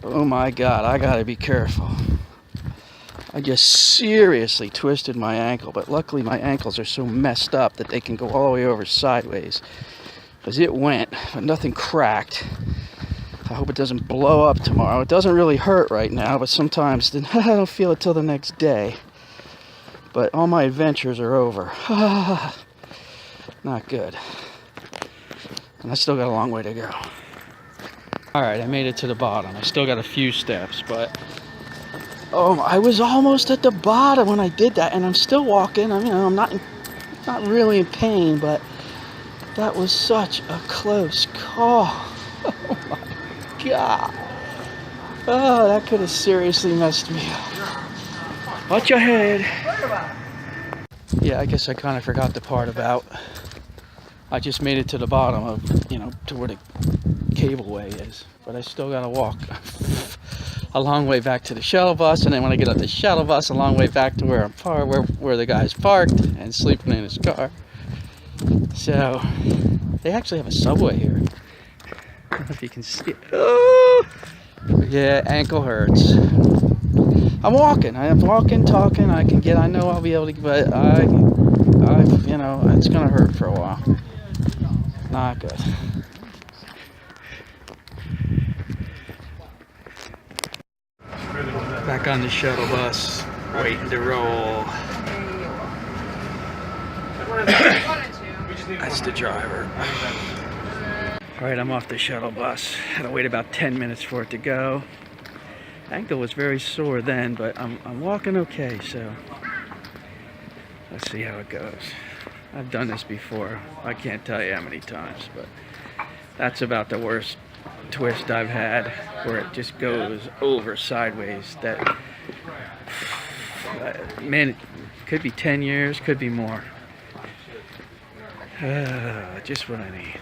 Oh my God, I gotta be careful. I just seriously twisted my ankle, but luckily my ankles are so messed up that they can go all the way over sideways. Because it went, but nothing cracked. I hope it doesn't blow up tomorrow. It doesn't really hurt right now, but sometimes I don't feel it till the next day. But all my adventures are over. Not good. And I still got a long way to go. Alright, I made it to the bottom. I still got a few steps, but I was almost at the bottom when I did that, and I'm still walking. I'm not really in pain, but that was such a close call. Oh my God. Oh, that could have seriously messed me up. Watch your head. Yeah, I guess I kind of forgot the part about I just made it to the bottom of, to where the cableway is, but I still gotta walk a long way back to the shuttle bus, and then when I get off the shuttle bus, a long way back to where where the guy's parked and sleeping in his car. So they actually have a subway here. I don't know if you can see it. Oh! Yeah, ankle hurts. I'm walking, talking. I know I'll be able to, but it's gonna hurt for a while. Not good. Back on the shuttle bus, waiting to roll. That's the driver. Alright, I'm off the shuttle bus. Had to wait about 10 minutes for it to go. Ankle was very sore then, but I'm walking okay, so let's see how it goes. I've done this before. I can't tell you how many times, but that's about the worst twist I've had, where it just goes over sideways. That, man, it could be 10 years, could be more. Just what I need.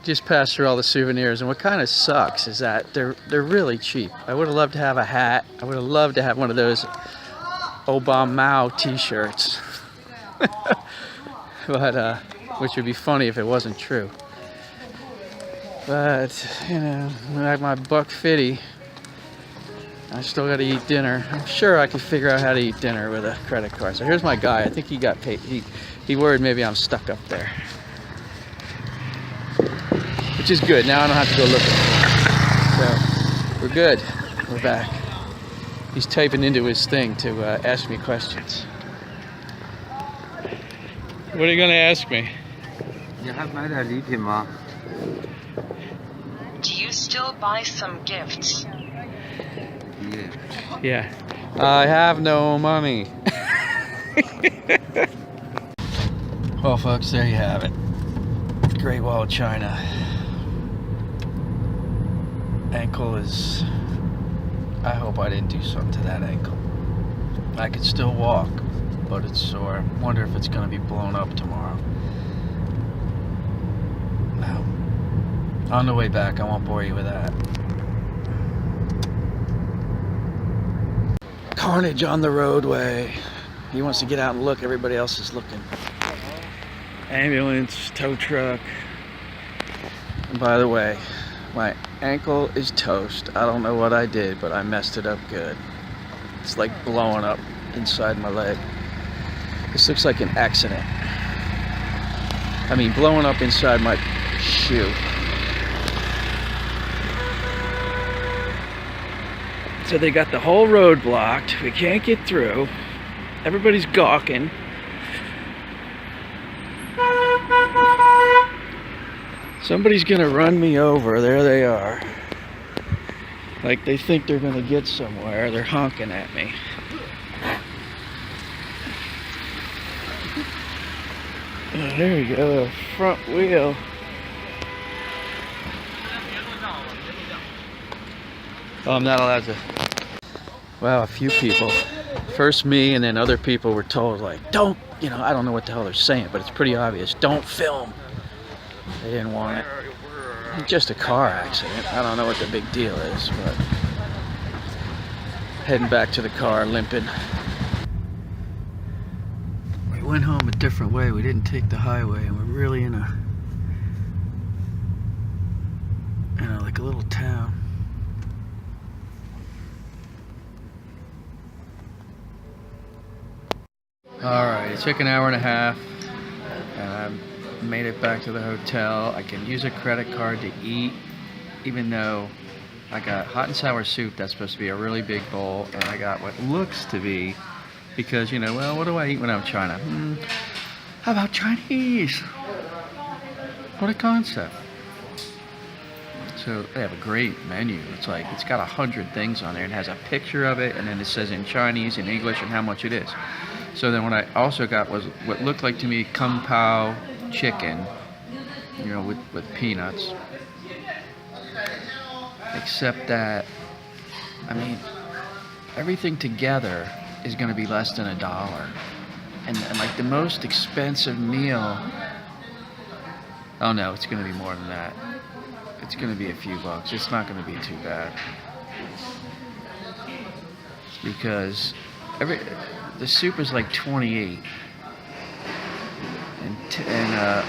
Just passed through all the souvenirs, and what kind of sucks is that they're really cheap. I would have loved to have a hat. I would have loved to have one of those Obama t-shirts. But which would be funny if it wasn't true. But like my $1.50, I still got to eat dinner. I'm sure I could figure out how to eat dinner with a credit card. So here's my guy. I think he got paid. He worried maybe I'm stuck up there, which is good. Now I don't have to go looking. So we're good. We're back. He's typing into his thing to ask me questions. What are you going to ask me? Do you still buy some gifts? Yeah. I have no money. Well, folks, there you have it. Great Wall of China. Ankle is... I hope I didn't do something to that ankle. I could still walk, but it's sore. Wonder if it's going to be blown up tomorrow. Now, on the way back, I won't bore you with that. Carnage on the roadway. He wants to get out and look. Everybody else is looking. Ambulance, tow truck. And by the way, my ankle is toast. I don't know what I did, but I messed it up good. It's like blowing up inside my leg. This looks like an accident. I mean, blowing up inside my shoe. So they got the whole road blocked. We can't get through. Everybody's gawking. Somebody's gonna run me over. There they are. Like they think they're gonna get somewhere. They're honking at me. Oh, there you go, the front wheel. Oh, I'm not allowed to. Well, a few people. First me, and then other people were told, like, don't, I don't know what the hell they're saying, but it's pretty obvious. Don't film. They didn't want it. Just a car accident. I don't know what the big deal is, but heading back to the car, limping. We went home a different way. We didn't take the highway, and we're really in a like a little town. Alright, it took an hour and a half, and I made it back to the hotel. I can use a credit card to eat, even though I got hot and sour soup. That's supposed to be a really big bowl, and I got what looks to be, because, you know, well, what do I eat when I'm in China? How about Chinese? What a concept. So they have a great menu. It's like, it's got 100 things on there. It has a picture of it, and then it says in Chinese, in English, and how much it is. So then what I also got was what looked like to me kung pao chicken, you know, with peanuts. Except that, I mean, everything together is going to be less than $1. And like the most expensive meal, oh no, it's going to be more than that. It's going to be a few bucks. It's not going to be too bad. Because the soup is like 28. And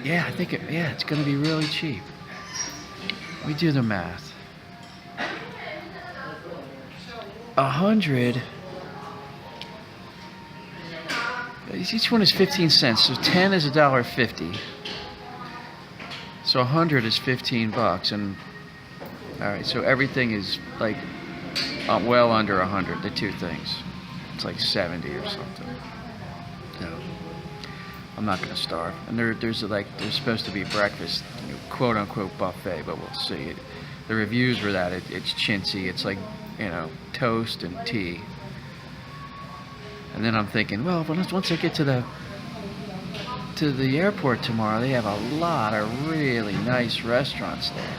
yeah, I think it's going to be really cheap. We do the math. 100. Each one is 15 cents, so 10 is $1.50. So 100 is 15 bucks, and all right, so everything is like well under 100. The two things, it's like 70 or something. No, I'm not gonna starve. And there's supposed to be breakfast, you know, quote unquote buffet, but we'll see. The reviews were that it's chintzy. It's like, you know, toast and tea. And then I'm thinking, well, once I get to the airport tomorrow, they have a lot of really nice restaurants there.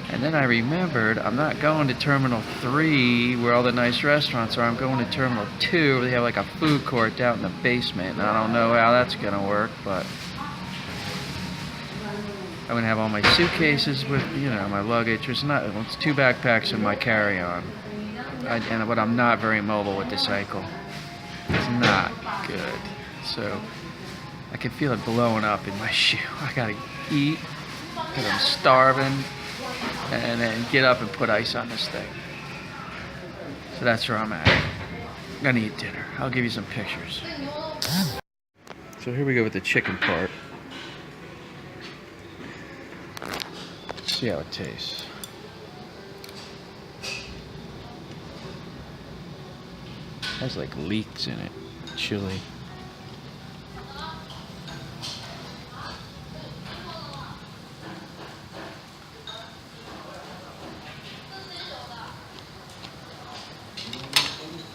And then I remembered, I'm not going to Terminal 3 where all the nice restaurants are. I'm going to Terminal 2 where they have like a food court out in the basement. And I don't know how that's going to work, but I'm going to have all my suitcases with, you know, my luggage. It's 2 backpacks and my carry-on. But I'm not very mobile with the cycle. It's not good. So I can feel it blowing up in my shoe. I gotta eat because I'm starving, and then get up and put ice on this thing. So that's where I'm at. I'm gonna eat dinner. I'll give you some pictures. So here we go with the chicken part. Let's see how it tastes. It has like leeks in it. Chili.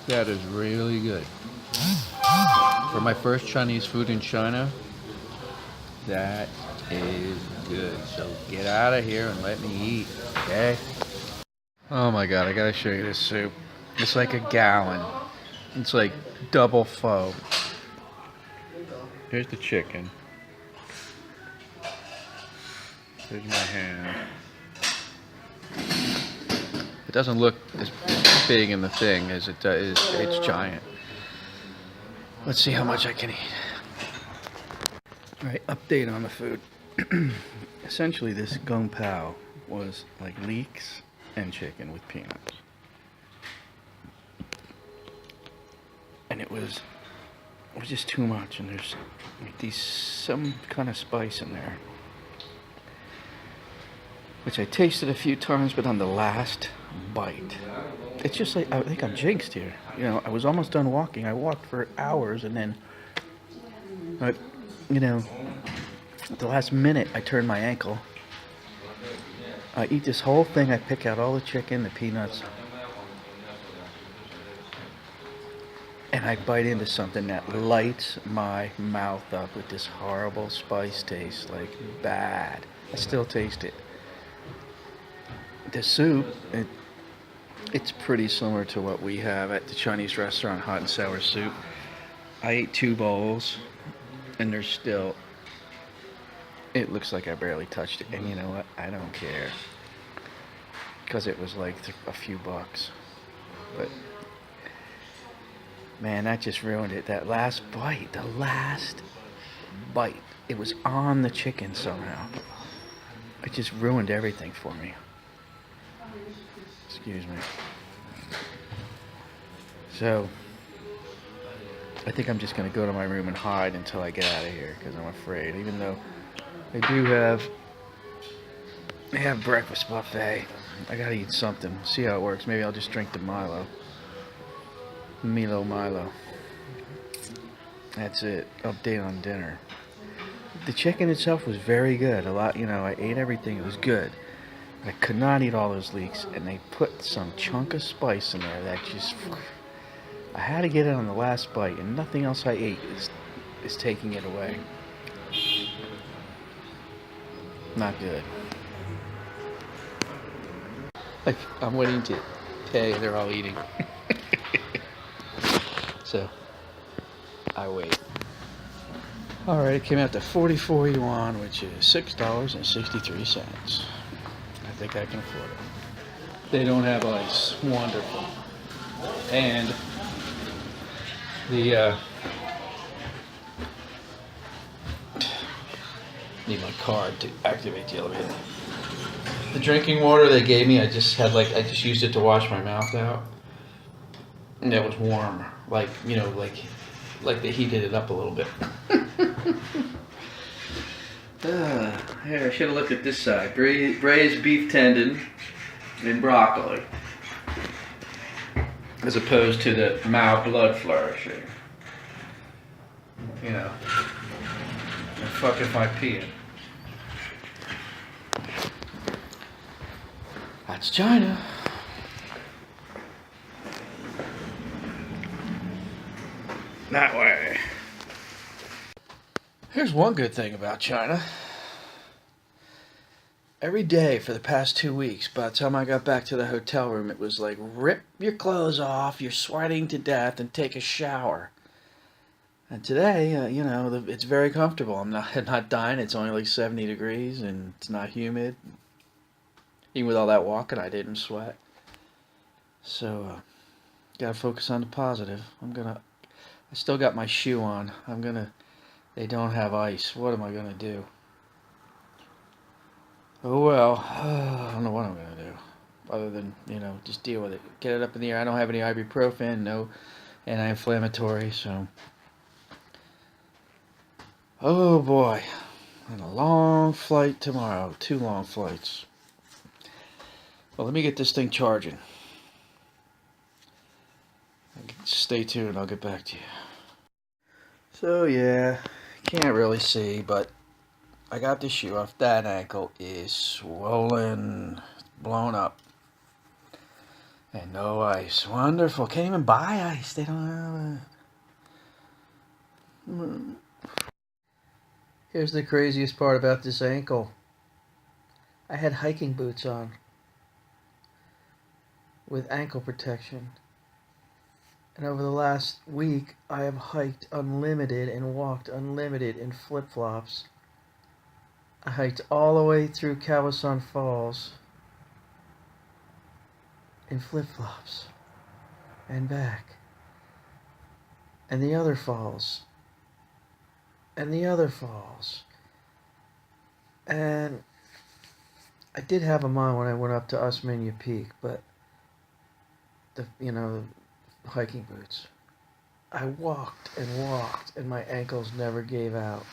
That is really good. For my first Chinese food in China, that is good. So get out of here and let me eat, okay? Oh my god, I gotta show you this soup. It's like a gallon. It's like double pho. Here's the chicken. Here's my hand. It doesn't look as big in the thing as it does. It's giant. Let's see how much I can eat. Alright, update on the food. Essentially, this kung pao was like leeks and chicken with peanuts. And it was just too much, and there's like some kind of spice in there, which I tasted a few times, but on the last bite, it's just like, I think I'm jinxed here. You know, I was almost done walking. I walked for hours, and then, you know, at the last minute, I turned my ankle. I eat this whole thing. I pick out all the chicken, the peanuts, and I bite into something that lights my mouth up with this horrible spice taste, like bad. I still taste it. The soup, it's pretty similar to what we have at the Chinese restaurant, hot and sour soup. I ate 2 bowls, and there's still, it looks like I barely touched it. And you know what? I don't care, because it was like a few bucks. But man, that just ruined it. That last bite, it was on the chicken somehow. It just ruined everything for me. Excuse me. So, I think I'm just going to go to my room and hide until I get out of here because I'm afraid. Even though they have breakfast buffet, I got to eat something. See how it works. Maybe I'll just drink the Milo. Milo. That's it. Update on dinner. The chicken itself was very good. I ate everything. It was good. I could not eat all those leeks, and they put some chunk of spice in there that just... I had to get it on the last bite, and nothing else I ate is taking it away. Not good. I'm waiting to... Hey, they're all eating. So, I wait. Alright, it came out to 44 yuan, which is $6.63. I think I can afford it. They don't have ice. Wonderful. And the need my card to activate the elevator. The drinking water they gave me, I just used it to wash my mouth out. And it was warm. Like they heated it up a little bit. Here, I should have looked at this side. Braised beef tendon and broccoli. As opposed to the Mao blood flourishing. You know. And fuck if I pee it. That's China. That way. Here's one good thing about China. Every day for the past 2 weeks, by the time I got back to the hotel room, it was like, rip your clothes off, you're sweating to death, and take a shower. And today, it's very comfortable. I'm not dying. It's only like 70 degrees, and it's not humid. Even with all that walking, I didn't sweat. So, gotta focus on the positive. I still got my shoe on. They don't have ice. What am I gonna do? Oh well, I don't know what I'm gonna do. Other than, just deal with it. Get it up in the air. I don't have any ibuprofen, no anti-inflammatory, so. Oh boy. And a long flight tomorrow. 2 long flights. Well, let me get this thing charging. Stay tuned, I'll get back to you. So yeah, can't really see, but I got the shoe off. That ankle is swollen, blown up. And no ice. Wonderful. Can't even buy ice. They don't have Here's the craziest part about this ankle. I had hiking boots on with ankle protection. And over the last week, I have hiked unlimited and walked unlimited in flip-flops. I hiked all the way through Kawasan Falls in flip-flops and back. And the other falls. And the other falls. And I did have them on when I went up to Osmania Peak, but the hiking boots. I walked and my ankles never gave out.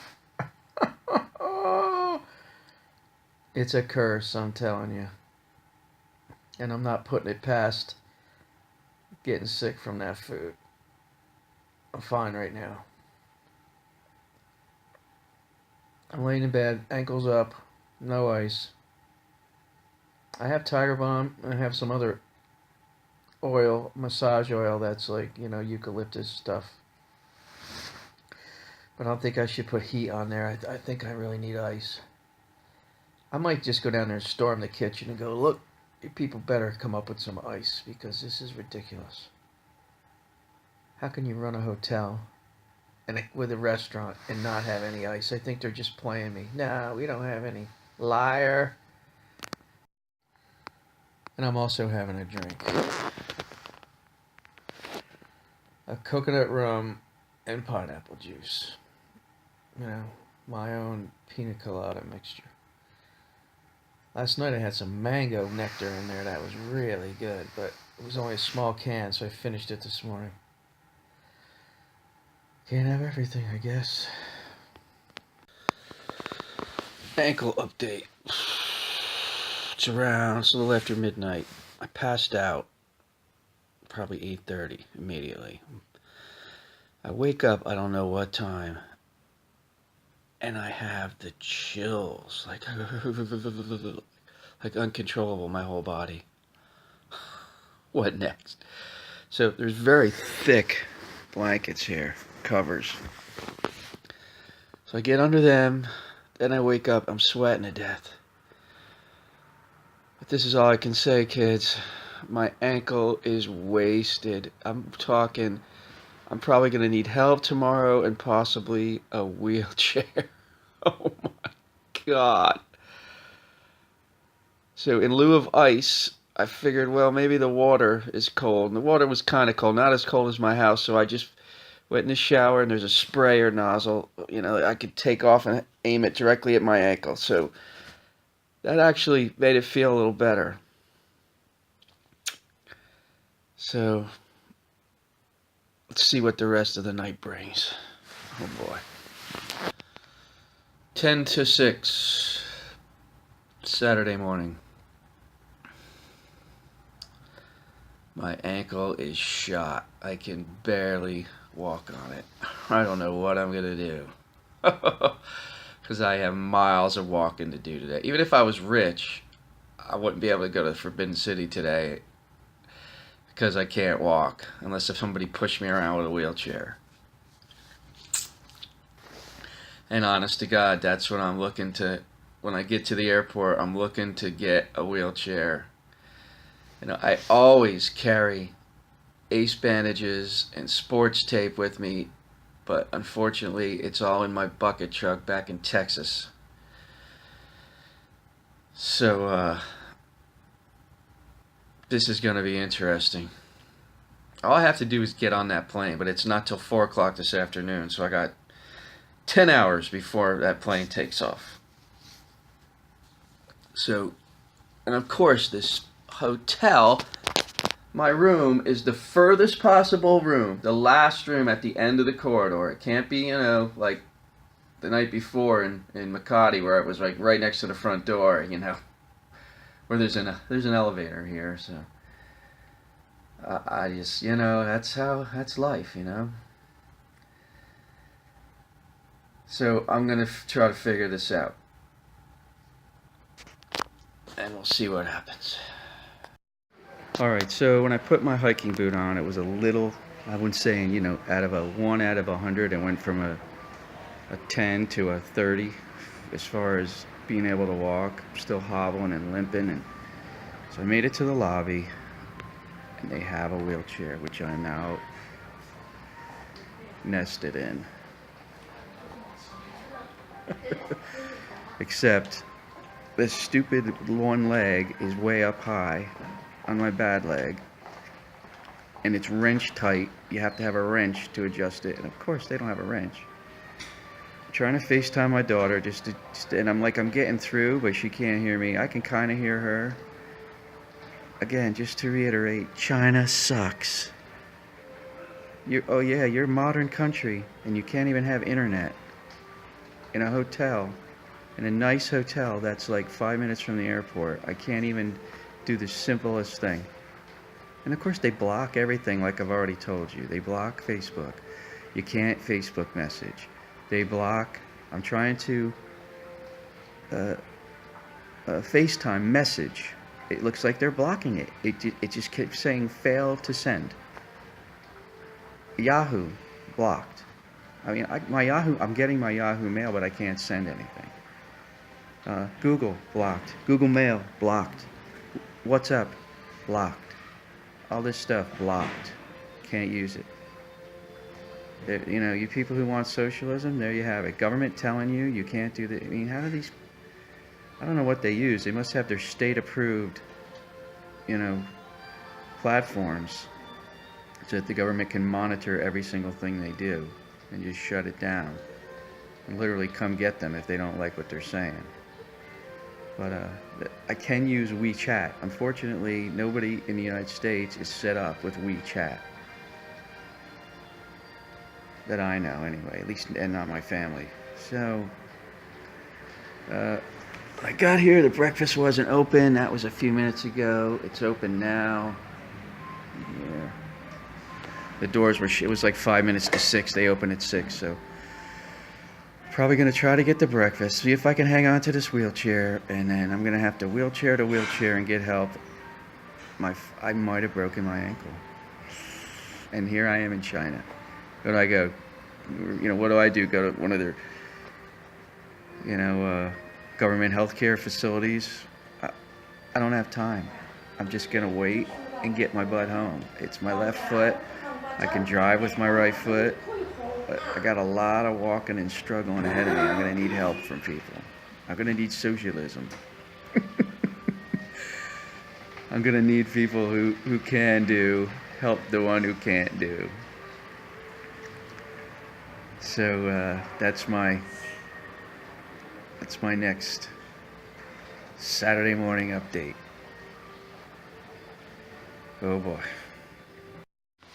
It's a curse, I'm telling you. And I'm not putting it past getting sick from that food. I'm fine right now. I'm laying in bed, ankles up, no ice. I have Tiger Balm, and I have some other oil, massage oil that's like, eucalyptus stuff. But I don't think I should put heat on there. I think I really need ice. I might just go down there and storm the kitchen and go, look, you people better come up with some ice because this is ridiculous. How can you run a hotel with a restaurant and not have any ice? I think they're just playing me. No, we don't have any. Liar. And I'm also having a drink. A coconut rum and pineapple juice. My own pina colada mixture. Last night I had some mango nectar in there that was really good, but it was only a small can, so I finished it this morning. Can't have everything, I guess. Ankle update. It's a little after midnight. I passed out probably 8:30 immediately. I wake up, I don't know what time, and I have the chills, like uncontrollable, my whole body. What next? So there's very thick blankets here, covers. So I get under them, then I wake up, I'm sweating to death. But this is all I can say, kids. My ankle is wasted. I'm probably going to need help tomorrow and possibly a wheelchair. Oh my God. So in lieu of ice, I figured, well, maybe the water is cold. And the water was kind of cold, not as cold as my house, so I just went in the shower and there's a sprayer nozzle. I could take off and aim it directly at my ankle. So that actually made it feel a little better. So let's see what the rest of the night brings. Oh boy. 10 to 6, Saturday morning. My ankle is shot. I can barely walk on it. I don't know what I'm going to do. Because I have miles of walking to do today. Even if I was rich, I wouldn't be able to go to Forbidden City today because I can't walk unless if somebody pushed me around with a wheelchair. And honest to God, that's what I'm looking to. When I get to the airport, I'm looking to get a wheelchair. I always carry ace bandages and sports tape with me, but unfortunately it's all in my bucket truck back in Texas. So this is going to be interesting. All I have to do is get on that plane, but it's not till 4 o'clock this afternoon, so I got 10 hours before that plane takes off. So, and of course this hotel, my room is the furthest possible room, the last room at the end of the corridor. It can't be, like the night before in Makati where it was like right next to the front door, where there's an elevator here. So I just, that's life, So I'm gonna try to figure this out, and we'll see what happens. Alright, so when I put my hiking boot on, it was a little, I wouldn't say, out of a 1 out of 100, it went from a 10 to a 30 as far as being able to walk. I'm still hobbling and limping, and so I made it to the lobby, and they have a wheelchair, which I'm now nested in. Except this stupid one leg is way up high on my bad leg, and it's wrench tight. You have to have a wrench to adjust it, and of course they don't have a wrench. I'm trying to FaceTime my daughter and I'm getting through, but she can't hear me. I can kind of hear her. Again, just to reiterate, China sucks. You're a modern country and you can't even have internet in a hotel, in a nice hotel that's like 5 minutes from the airport. I can't even do the simplest thing. And of course they block everything, like I've already told you. They block Facebook. You can't Facebook message. They block, I'm trying to FaceTime message. It looks like they're blocking it. It just keeps saying fail to send. Yahoo, blocked. I mean, I'm getting my Yahoo mail, but I can't send anything. Google, blocked. Google Mail, blocked. WhatsApp, blocked. All this stuff, blocked. Can't use it. You people who want socialism, there you have it. Government telling you can't do that. I mean, how do these... I don't know what they use. They must have their state-approved, platforms so that the government can monitor every single thing they do and just shut it down and literally come get them if they don't like what they're saying. But I can use WeChat. Unfortunately, nobody in the United States is set up with WeChat. That I know, anyway. At least, and not my family. So, I got here, the breakfast wasn't open. That was a few minutes ago. It's open now. Yeah. The doors were, it was like 5 minutes to 6. They open at 6, so probably gonna try to get the breakfast, see if I can hang on to this wheelchair, and then I'm gonna have to wheelchair to wheelchair and get help. I might have broken my ankle. And here I am in China. Where do I go? You know, what do I do? Go to one of their, you know, government healthcare facilities? I don't have time. I'm just gonna wait and get my butt home. It's my left foot. I can drive with my right foot. But I got a lot of walking and struggling ahead of me. I'm gonna need help from people. I'm gonna need socialism. I'm gonna need people who can do, help the one who can't do. So that's my next Saturday morning update. Oh boy.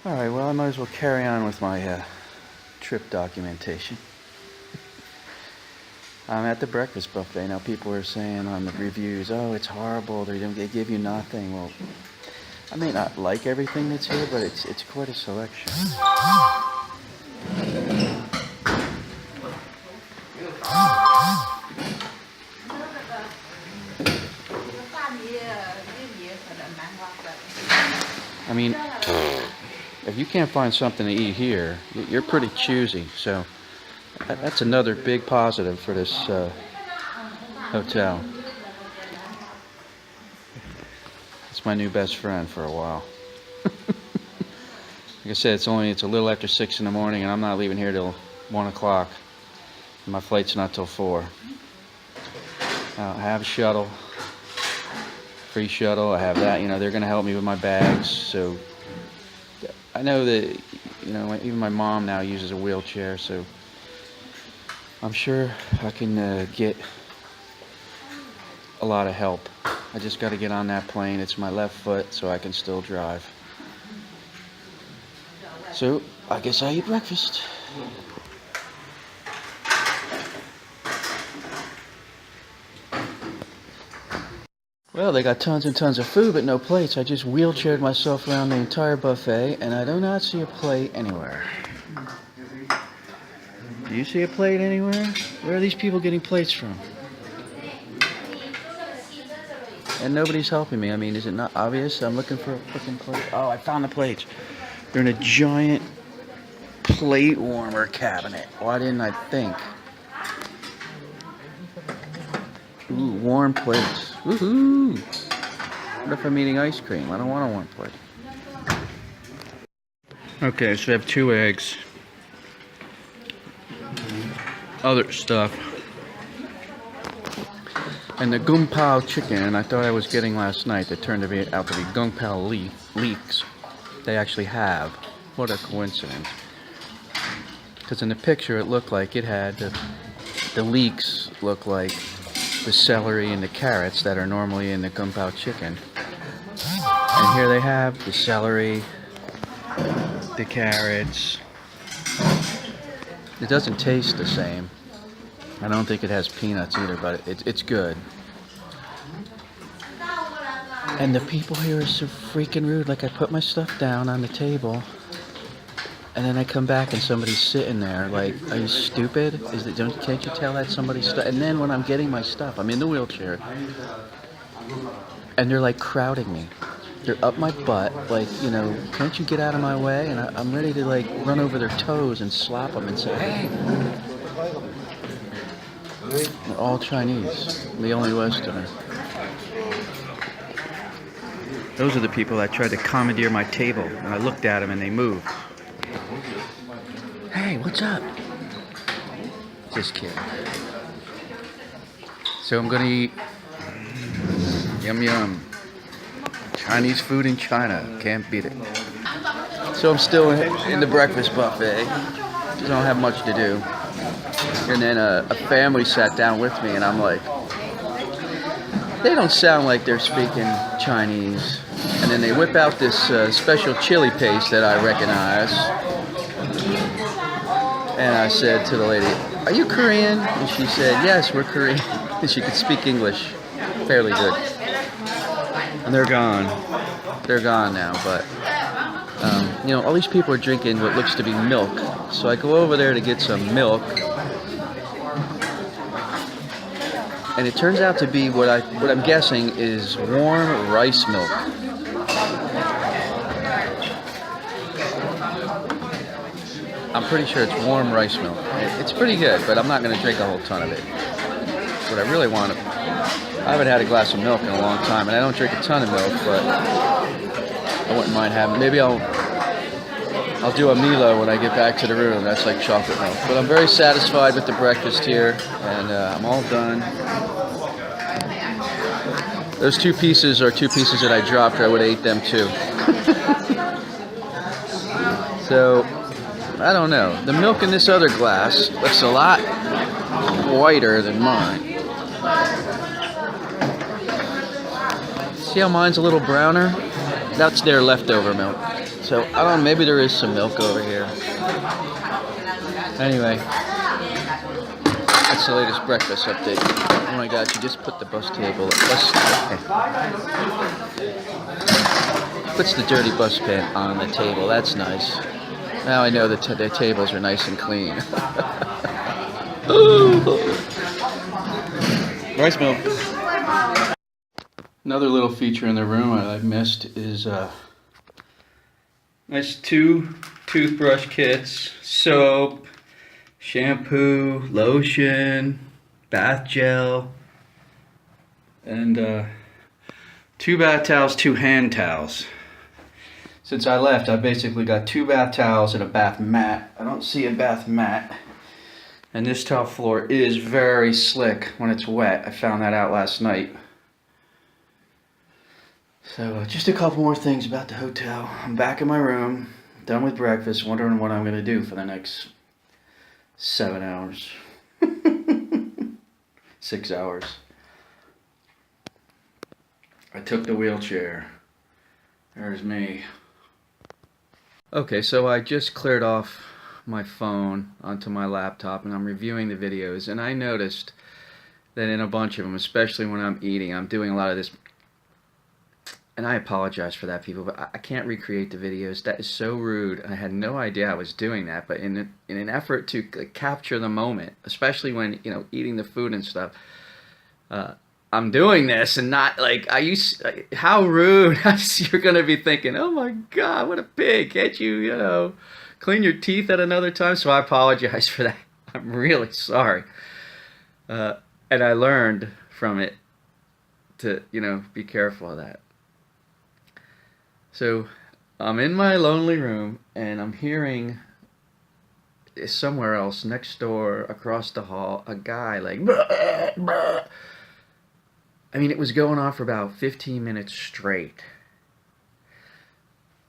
Alright, well I might as well carry on with my trip documentation. I'm at the breakfast buffet. Now people are saying on the reviews, oh, it's horrible, they give you nothing. Well, I may not like everything that's here, but it's quite a selection. I mean, if you can't find something to eat here, you're pretty choosy. So that's another big positive for this hotel. It's my new best friend for a while. Like I said, it's a little after 6 in the morning, and I'm not leaving here till 1 o'clock. My flight's not till 4. I have a shuttle. Free shuttle. I have that. You know, they're going to help me with my bags. So I know that, you know, even my mom now uses a wheelchair. So I'm sure I can get a lot of help. I just got to get on that plane. It's my left foot, so I can still drive. So I guess I eat breakfast. Well, they got tons and tons of food, but no plates. I just wheelchaired myself around the entire buffet, and I do not see a plate anywhere. Do you see a plate anywhere? Where are these people getting plates from? And nobody's helping me. I mean, is it not obvious? I'm looking for a freaking plate. Oh, I found the plates. They're in a giant plate warmer cabinet. Why didn't I think? Ooh, warm plates. Woohoo! What if I'm eating ice cream? I don't want a warm plate. Okay, so we have 2 eggs. Other stuff. And the Gung Pao chicken I thought I was getting last night that turned out to be Gung Pao leeks. They actually have. What a coincidence. Because in the picture it looked like it had the leeks look like the celery and the carrots that are normally in the Gung Pao chicken. And here they have the celery, the carrots. It doesn't taste the same. I don't think it has peanuts either, but it's good. And the people here are so freaking rude. Like, I put my stuff down on the table, and then I come back and somebody's sitting there. Like, are you stupid? Can't you tell that's somebody's stuff? And then when I'm getting my stuff, I'm in the wheelchair, and they're like crowding me. They're up my butt, like, you know, can't you get out of my way? And I'm ready to like run over their toes and slap them and say, hey. They're all Chinese. I'm the only Westerner. Those are the people that tried to commandeer my table, and I looked at them and they moved. Hey, what's up? Just kidding. So I'm gonna eat yum yum. Chinese food in China. Can't beat it. So I'm still in the breakfast buffet. Don't have much to do. And then a family sat down with me, and I'm like, they don't sound like they're speaking Chinese. And then they whip out this special chili paste that I recognize. And I said to the lady, "Are you Korean?" And she said, "Yes, we're Korean." And she could speak English fairly good. And they're gone. They're gone now, but you know, all these people are drinking what looks to be milk. So I go over there to get some milk. And it turns out to be what I'm guessing is warm rice milk. I'm pretty sure it's warm rice milk. It's pretty good, but I'm not going to drink a whole ton of it. What I really want, I haven't had a glass of milk in a long time, and I don't drink a ton of milk, but I wouldn't mind having. Maybe I'll do a Milo when I get back to the room. That's like chocolate milk. But I'm very satisfied with the breakfast here, and I'm all done. Those two pieces are two pieces that I dropped, or I would have ate them too. So, I don't know. The milk in this other glass looks a lot whiter than mine. See how mine's a little browner? That's their leftover milk. So, I don't know, maybe there is some milk over here. Anyway, that's the latest breakfast update. Oh my god, she just put the puts the dirty bus pan on the table. That's nice. Now I know that their tables are nice and clean. Rice milk. Another little feature in the room I missed is nice 2 toothbrush kits, soap, shampoo, lotion, bath gel, and 2 bath towels, 2 hand towels. Since I left, I basically got 2 bath towels and a bath mat. I don't see a bath mat. And this tile floor is very slick when it's wet. I found that out last night. So just a couple more things about the hotel. I'm back in my room, done with breakfast, wondering what I'm going to do for the next 7 hours. 6 hours. I took the wheelchair. There's me. Okay, so I just cleared off my phone onto my laptop and I'm reviewing the videos, and I noticed that in a bunch of them, especially when I'm eating, I'm doing a lot of this, and I apologize for that, people, but I can't recreate the videos. That is so rude. I had no idea I was doing that, but in an effort to capture the moment, especially when, you know, eating the food and stuff, I'm doing this and not like how rude. You're gonna be thinking, oh my god, what a pig, can't you clean your teeth at another time? So I apologize for that. I'm really sorry. And I learned from it to be careful of that. So I'm in my lonely room and I'm hearing somewhere else next door across the hall a guy like bruh, bruh. I mean, it was going on for about 15 minutes straight.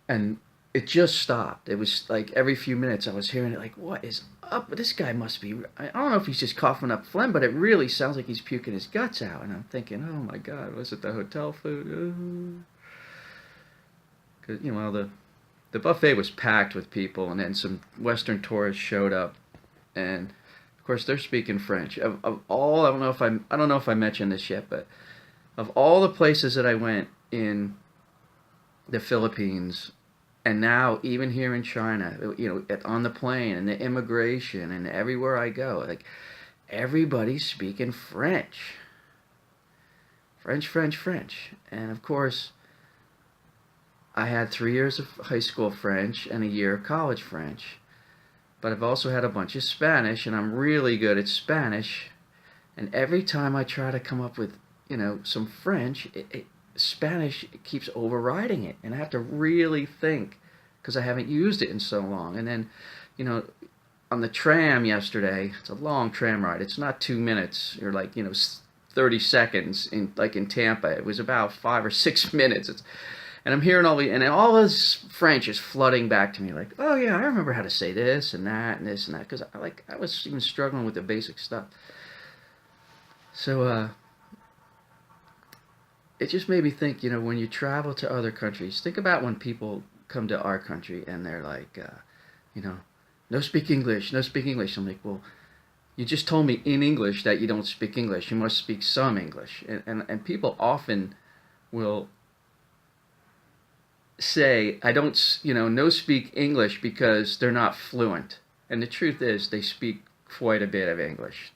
And it just stopped. It was like every few minutes I was hearing it like, what is up? This guy must be, I don't know if he's just coughing up phlegm, but it really sounds like he's puking his guts out. And I'm thinking, oh my God, was it the hotel food? Because, the buffet was packed with people, and then some Western tourists showed up. And of course they're speaking French. Of all, I don't know if I mentioned this yet, but of all the places that I went in the Philippines, and now even here in China, on the plane and the immigration and everywhere I go, like everybody's speaking French. French. And of course, I had 3 years of high school French and a year of college French. But I've also had a bunch of Spanish, and I'm really good at Spanish. And every time I try to come up with some French, Spanish keeps overriding it, and I have to really think because I haven't used it in so long. And then, on the tram yesterday, it's a long tram ride. It's not 2 minutes or 30 seconds in Tampa. It was about 5 or 6 minutes. And I'm hearing all this French is flooding back to me, like, oh yeah, I remember how to say this and that and this and that, because I was even struggling with the basic stuff. So it just made me think, when you travel to other countries, think about when people come to our country and they're like, you know, no speak English, no speak English. I'm like, well, you just told me in English that you don't speak English. You must speak some English. And people often will say, I don't, no speak English because they're not fluent. And the truth is, they speak quite a bit of English.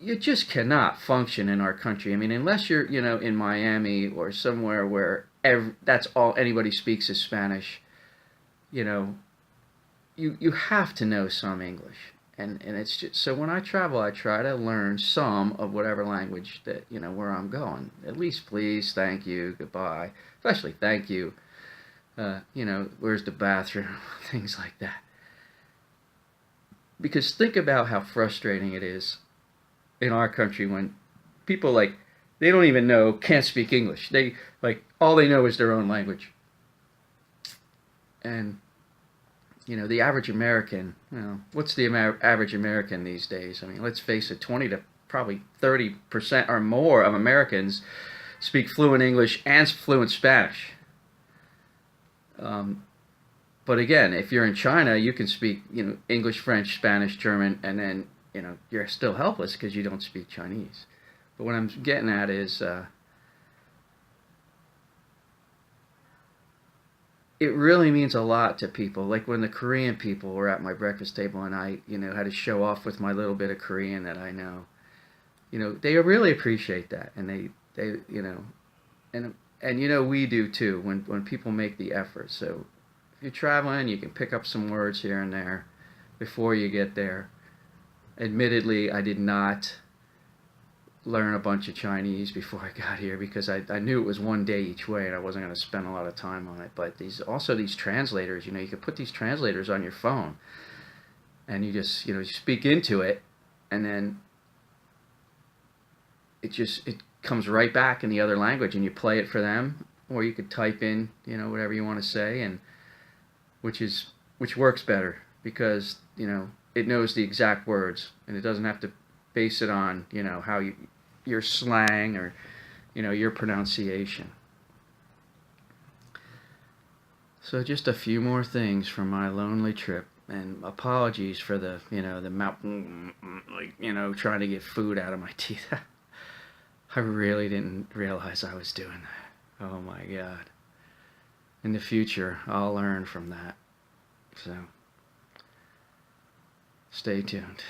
You just cannot function in our country. I mean, unless you're, in Miami or somewhere where that's all anybody speaks is Spanish, you have to know some English. And it's just, so when I travel, I try to learn some of whatever language that, where I'm going. At least please, thank you, goodbye. Especially thank you. Where's the bathroom? Things like that. Because think about how frustrating it is in our country when people they don't even can't speak English. They all they know is their own language. And the average American, what's the average American these days? I mean, let's face it, 20 to probably 30% or more of Americans speak fluent English and fluent Spanish. But again, if you're in China, you can speak, English, French, Spanish, German, and then, you're still helpless because you don't speak Chinese. But what I'm getting at is, it really means a lot to people. Like when the Korean people were at my breakfast table and I, had to show off with my little bit of Korean that I know. They really appreciate that, and they and we do too when people make the effort. So if you're traveling, you can pick up some words here and there before you get there. Admittedly, I did not learn a bunch of Chinese before I got here because I knew it was one day each way and I wasn't going to spend a lot of time on it. But these translators, you could put these translators on your phone and you just, you speak into it and then it comes right back in the other language and you play it for them, or you could type in, whatever you want to say, and which works better because, it knows the exact words and it doesn't have to base it on, how your slang or, your pronunciation. So just a few more things from my lonely trip, and apologies for the, the mouth, trying to get food out of my teeth. I really didn't realize I was doing that. Oh my God. In the future, I'll learn from that. So, stay tuned.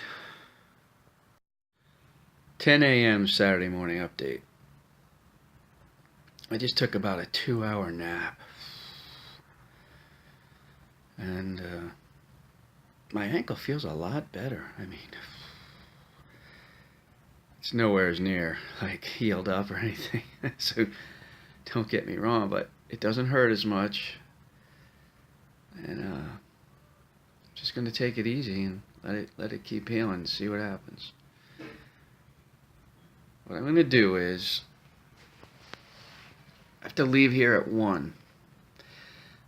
10 a.m. Saturday morning update. I just took about a 2-hour nap. And my ankle feels a lot better. I mean, it's nowhere near healed up or anything. So don't get me wrong, but it doesn't hurt as much. And I'm just going to take it easy and let it keep healing and see what happens. What I'm going to do is, I have to leave here at 1.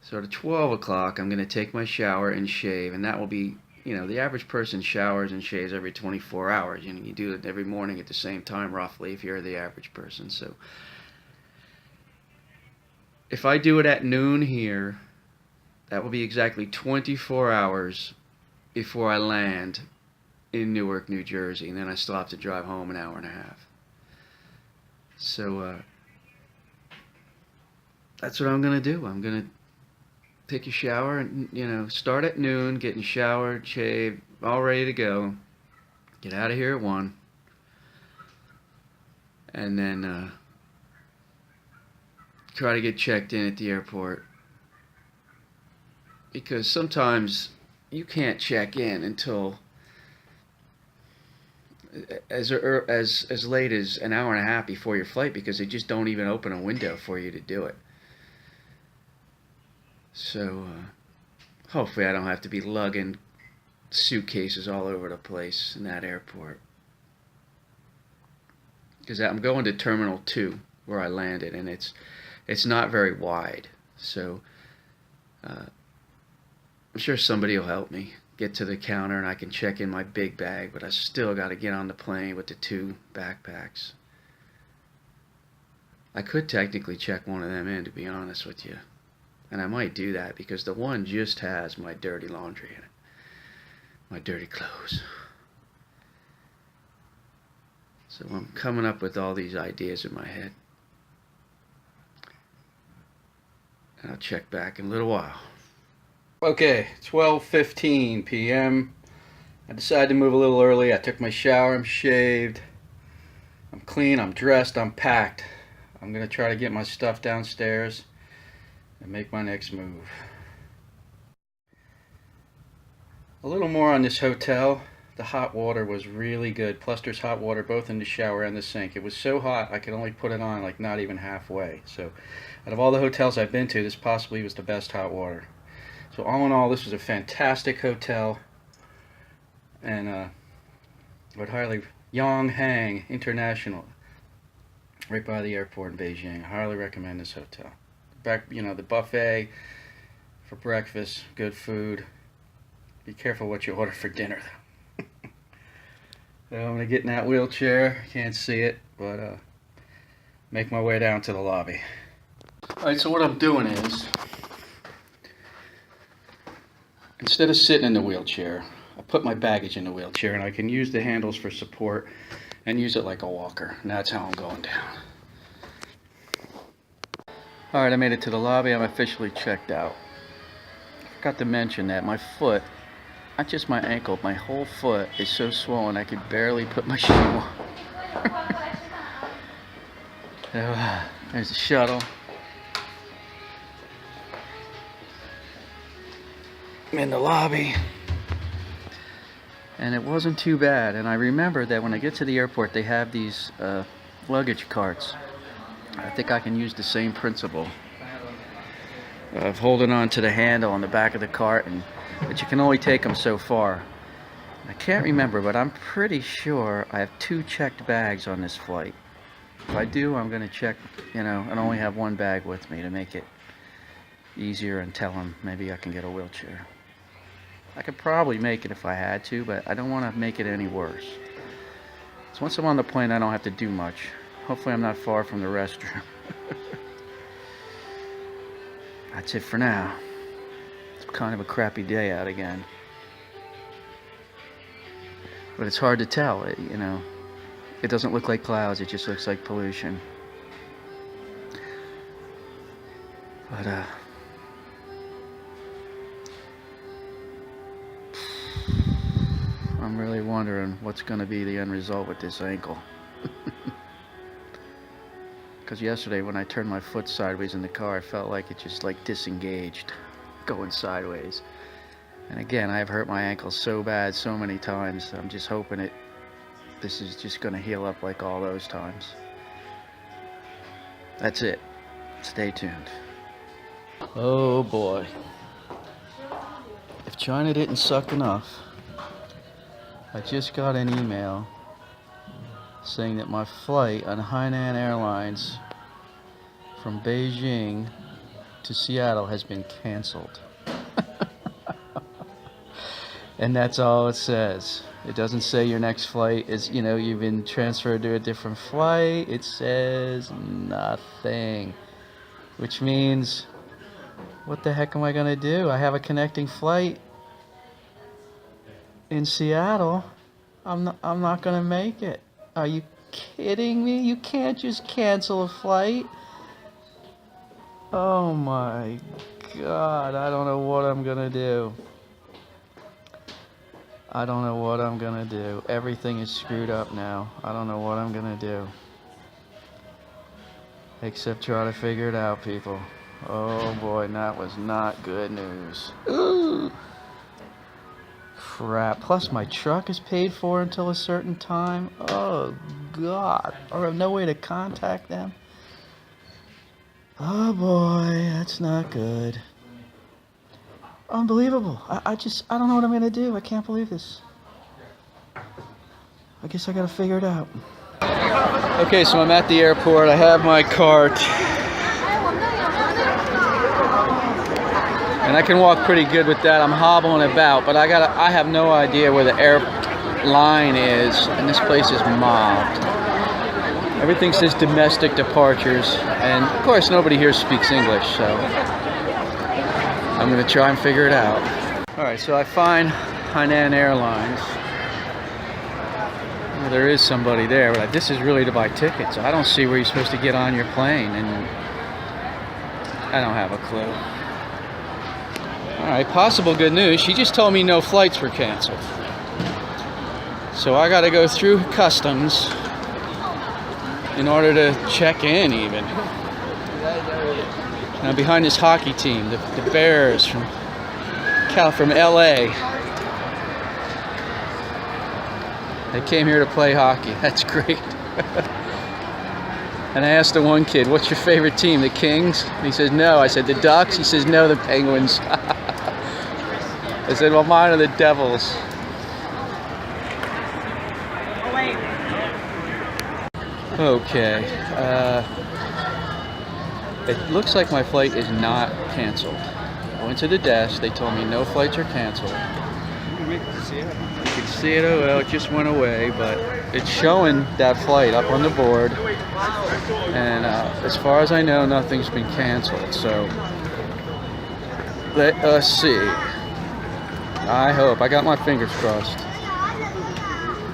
So at 12 o'clock, I'm going to take my shower and shave, and that will be, the average person showers and shaves every 24 hours. You do it every morning at the same time, roughly, if you're the average person. So if I do it at noon here, that will be exactly 24 hours before I land in Newark, New Jersey, and then I still have to drive home an hour and a half. So that's what I'm going to do. I'm going to take a shower and, start at noon, getting showered, shaved, all ready to go. Get out of here at 1. And then try to get checked in at the airport. Because sometimes you can't check in until as late as an hour and a half before your flight, because they just don't even open a window for you to do it. So hopefully I don't have to be lugging suitcases all over the place in that airport, because I'm going to Terminal 2 where I landed, and it's not very wide. So I'm sure somebody will help me get to the counter and I can check in my big bag, but I still got to get on the plane with the 2 backpacks. I could technically check one of them in, to be honest with you. And I might do that because the one just has my dirty laundry in it. My dirty clothes. So I'm coming up with all these ideas in my head. And I'll check back in a little while. Okay, 12:15 p.m. I decided to move a little early. I took my shower, I'm shaved. I'm clean, I'm dressed, I'm packed. I'm going to try to get my stuff downstairs and make my next move. A little more on this hotel. The hot water was really good. Plus there's hot water both in the shower and the sink. It was so hot I could only put it on like not even halfway. So out of all the hotels I've been to, this possibly was the best hot water. So all in all, this was a fantastic hotel. And I would highly... Yonghang International, right by the airport in Beijing. I highly recommend this hotel. The buffet for breakfast, good food. Be careful what you order for dinner, though. So I'm gonna get in that wheelchair. Can't see it, but make my way down to the lobby. All right. So what I'm doing is, instead of sitting in the wheelchair, I put my baggage in the wheelchair, and I can use the handles for support and use it like a walker. And that's how I'm going down. Alright, I made it to the lobby. I'm officially checked out. I forgot to mention that my foot, not just my ankle, my whole foot is so swollen I could barely put my shoe on. So, there's the shuttle. I'm in the lobby. And it wasn't too bad. And I remember that when I get to the airport, they have these luggage carts. I think I can use the same principle of holding on to the handle on the back of the cart, but you can only take them so far. I can't remember, but I'm pretty sure I have 2 checked bags on this flight. If I do, I'm going to check, and only have 1 bag with me to make it easier and tell them maybe I can get a wheelchair. I could probably make it if I had to, but I don't want to make it any worse. So once I'm on the plane, I don't have to do much. Hopefully I'm not far from the restroom. That's it for now. It's kind of a crappy day out again. But it's hard to tell, It doesn't look like clouds, it just looks like pollution. But, I'm really wondering what's going to be the end result with this ankle. Because yesterday when I turned my foot sideways in the car, I felt like it just disengaged, going sideways. And again, I've hurt my ankle so bad so many times. I'm just hoping this is just going to heal up like all those times. That's it. Stay tuned. Oh boy. If China didn't suck enough, I just got an email saying that my flight on Hainan Airlines from Beijing to Seattle has been canceled. And that's all it says. It doesn't say your next flight is, you've been transferred to a different flight. It says nothing. Which means, what the heck am I going to do? I have a connecting flight in Seattle. I'm not going to make it. Are you kidding me? You can't just cancel a flight. Oh my God, I don't know what I'm going to do. I don't know what I'm gonna do. Everything is screwed up now. I don't know what I'm gonna do. Except try to figure it out, people. Oh boy, and that was not good news. Ooh. Crap. Plus my truck is paid for until a certain time. Oh God. Or I have no way to contact them. Oh boy, that's not good. Unbelievable. I don't know what I'm going to do. I can't believe this. I guess I got to figure it out. Okay, so I'm at the airport. I have my cart. And I can walk pretty good with that. I'm hobbling about, but I have no idea where the airline is. And this place is mobbed. Everything says domestic departures, and of course nobody here speaks English, so I'm gonna try and figure it out. Alright, so I find Hainan Airlines. Well, there is somebody there, but this is really to buy tickets. I don't see where you're supposed to get on your plane, and I don't have a clue. Alright, possible good news. She just told me no flights were canceled. So I gotta go through customs in order to check in even. Now behind this hockey team, the Bears from LA. They came here to play hockey. That's great. And I asked the one kid, what's your favorite team, the Kings? He says, no. I said, the Ducks? He says, no, the Penguins. I said, well, mine are the Devils. Okay. It looks like my flight is not canceled. I went to the desk. They told me no flights are canceled. You can see it. Oh, well, it just went away, but it's showing that flight up on the board. And as far as I know, nothing's been canceled. So let us see. I hope. I got my fingers crossed.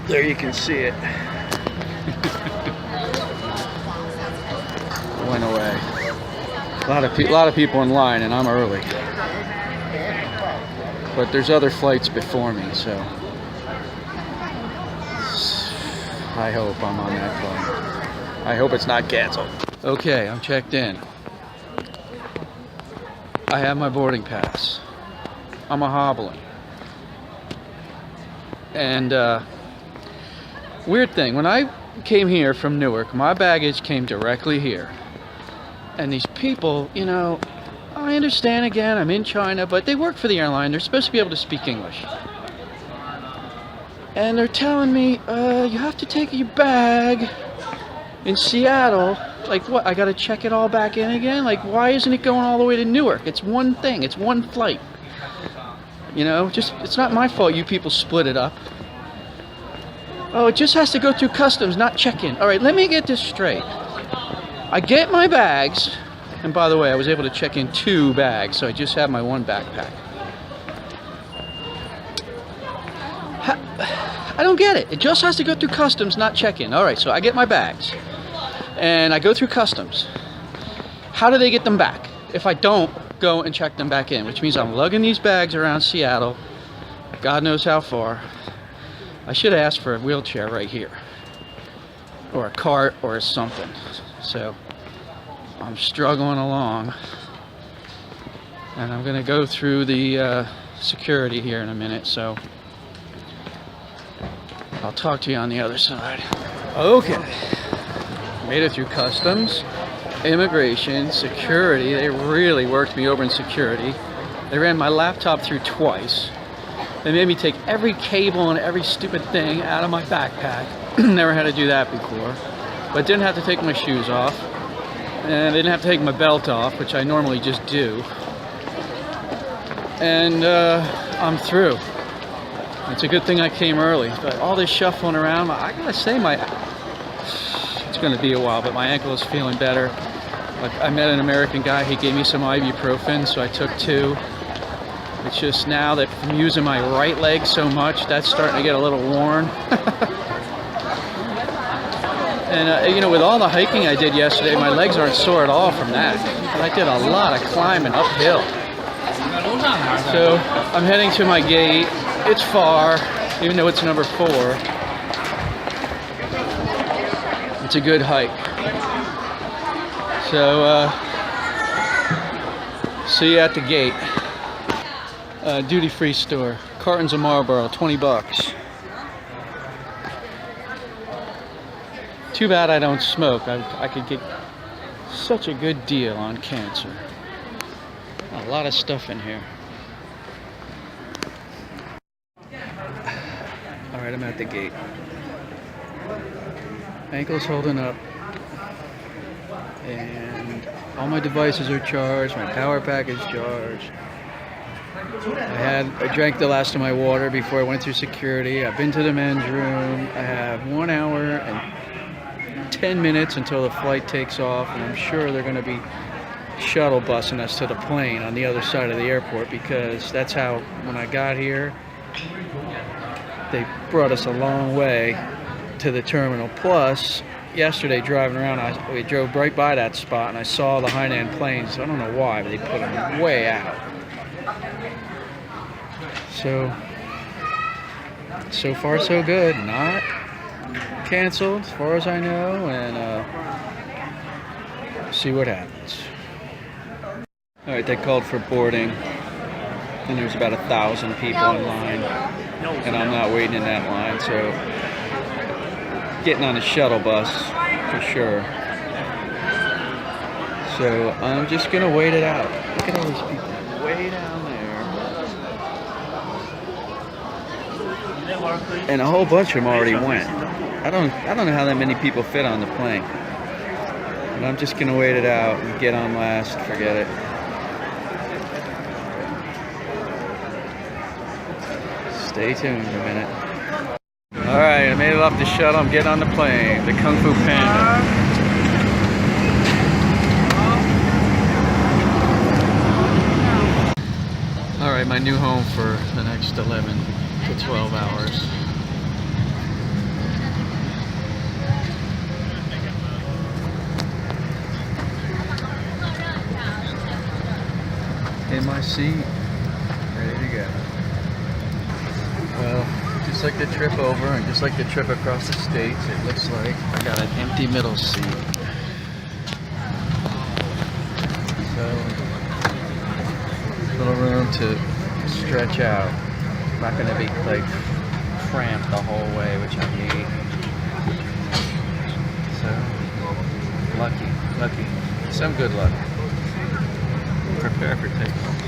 There you can see it. Went away. A lot of people in line, and I'm early. But there's other flights before me, so I hope I'm on that flight. I hope it's not canceled. Okay, I'm checked in. I have my boarding pass. I'm a hobbling. And weird thing, when I came here from Newark, my baggage came directly here. And these people, you know, I understand, again, I'm in China, but they work for the airline. They're supposed to be able to speak English. And they're telling me, you have to take your bag in Seattle. Like, what? I got to check it all back in again? Like, why isn't it going all the way to Newark? It's one thing. It's one flight. You know, just, it's not my fault you people split it up. Oh, it just has to go through customs, not check-in. All right, let me get this straight. I get my bags, and by the way, I was able to check in 2 bags, so I just have my 1 backpack. I don't get it. It just has to go through customs, not check-in. All right, so I get my bags, and I go through customs. How do they get them back if I don't go and check them back in? Which means I'm lugging these bags around Seattle, God knows how far. I should have asked for a wheelchair right here, or a cart, or something. So I'm struggling along, and I'm gonna go through the security here in a minute, so I'll talk to you on the other side. Okay, made it through customs, immigration, security. They really worked me over in security. They ran my laptop through twice. They made me take every cable and every stupid thing out of my backpack. Never had to do that before. But didn't have to take my shoes off. And I didn't have to take my belt off, which I normally just do. And I'm through. It's a good thing I came early. But all this shuffling around, I gotta say, it's gonna be a while, but my ankle is feeling better. I met an American guy, he gave me some ibuprofen, so I took 2. It's just now that I'm using my right leg so much, that's starting to get a little worn. And you know, with all the hiking I did yesterday, my legs aren't sore at all from that. I did a lot of climbing uphill. So I'm heading to my gate. It's far, even though it's number 4. It's a good hike. So see you at the gate. Duty-free store. Cartons of Marlboro, 20 bucks. Too bad I don't smoke. I could get such a good deal on cancer. A lot of stuff in here. Alright, I'm at the gate. Ankle's holding up. And all my devices are charged. My power pack is charged. I drank the last of my water before I went through security. I've been to the men's room. I have 1 hour and 10 minutes until the flight takes off, and I'm sure they're going to be shuttle busing us to the plane on the other side of the airport, because that's how, when I got here, they brought us a long way to the terminal. Plus, yesterday driving around, we drove right by that spot and I saw the Hainan planes. I don't know why, but they put them way out. So far so good. Not canceled as far as I know, and see what happens. Alright, they called for boarding, and there's about 1,000 people in line, and I'm not waiting in that line, so getting on a shuttle bus for sure. So I'm just gonna wait it out. Look at all these people way down there, and a whole bunch of them already went. I don't know how that many people fit on the plane, but I'm just gonna wait it out and get on last. Forget it. Stay tuned a minute. Alright, I made it off the shuttle. I'm getting on the plane. The Kung Fu Panda. Alright, my new home for the next 11 to 12 hours. In my seat. Ready to go. Well, just like the trip over and just like the trip across the states, it looks like I got an empty middle seat. So, little room to stretch out. I'm not going to be like cramped the whole way, which I need. So, lucky. Some good luck. Prepare for takeoff.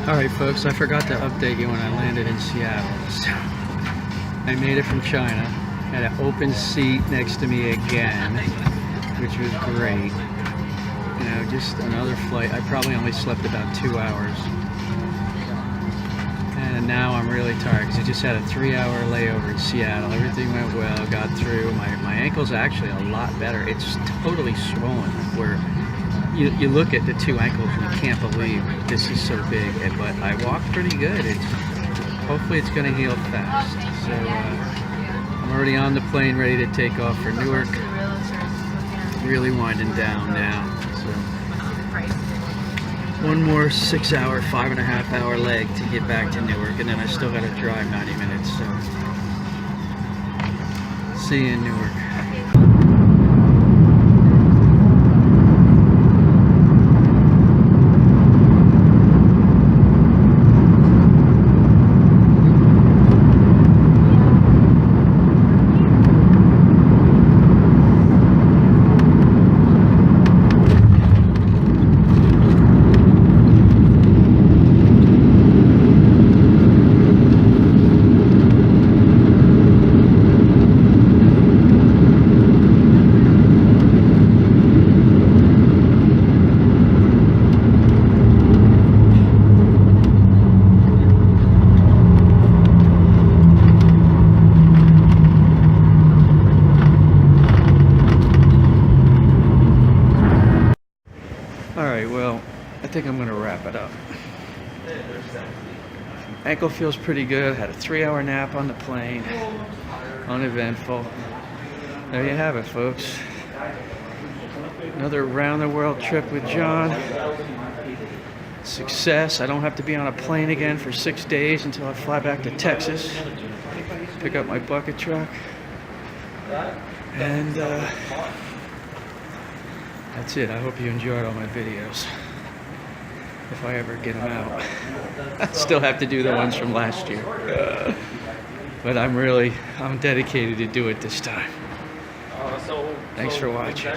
Alright folks, I forgot to update you when I landed in Seattle. So, I made it from China, had an open seat next to me again, which was great. You know, just another flight. I probably only slept about 2 hours. And now I'm really tired because I just had a 3-hour layover in Seattle. Everything went well, got through. My ankle's actually a lot better. It's totally swollen where you look at the two ankles and you can't believe this is so big, but I walk pretty good. Hopefully it's going to heal fast. So I'm already on the plane ready to take off for Newark. Really winding down now. So One more 6 hour, 5.5 hour leg to get back to Newark, and then I still got to drive 90 minutes. So, see you in Newark. Alright, well, I think I'm going to wrap it up. Ankle feels pretty good. Had a 3-hour nap on the plane. Uneventful. There you have it, folks. Another round the world trip with John. Success. I don't have to be on a plane again for 6 days until I fly back to Texas. Pick up my bucket truck. And that's it. I hope you enjoyed all my videos. If I ever get them out. I still have to do the ones from last year. But I'm dedicated to do it this time. Thanks for watching.